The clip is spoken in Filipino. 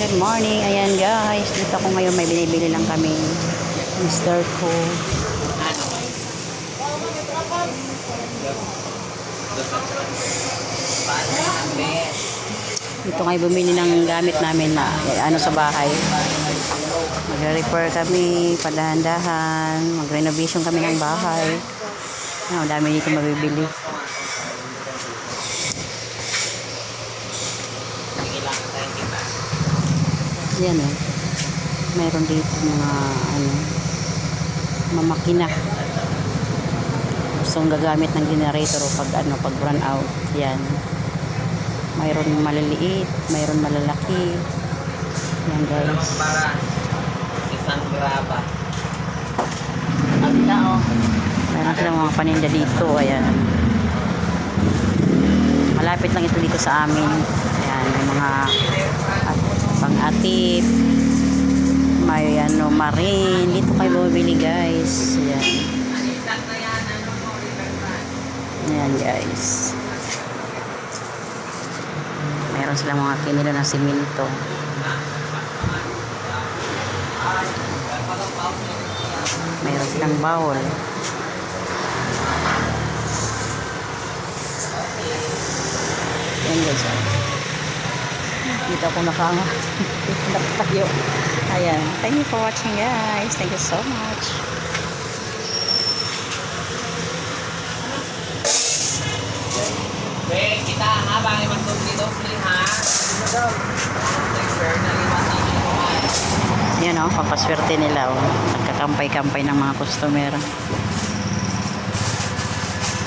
Good morning. Ayan guys. Dito ko ngayon may binibili lang kami. Mr. Ko. Dito ngayon bumili ng gamit namin na sa bahay. Magre-repair kami, padahan-dahan, mag-renovation kami ng bahay. Ang dami dito mabibili. Yan mayroon dito mga mamakina. Gusto gagamit ng generator o pag run out. Yan. Mayroon maliliit, mayroon malalaki. Yan guys. Para isang graba. Mayroon silang mga paninda dito. Ayan. Malapit lang ito dito sa amin. Ayan, may mga pang-atip, may marine. Dito kayo bumibili guys. Ayan. Ayan guys. Mayroon silang mga kinilo ng simento. Mayroon silang bawol. Ayan guys. Dito ako nakatayo. Ayan. Thank you for watching guys. Thank you so much. Kita ha, bangin magdubli-dubli ha. Yan pampaswerte nila. Nagkakampay-kampay ng mga customer.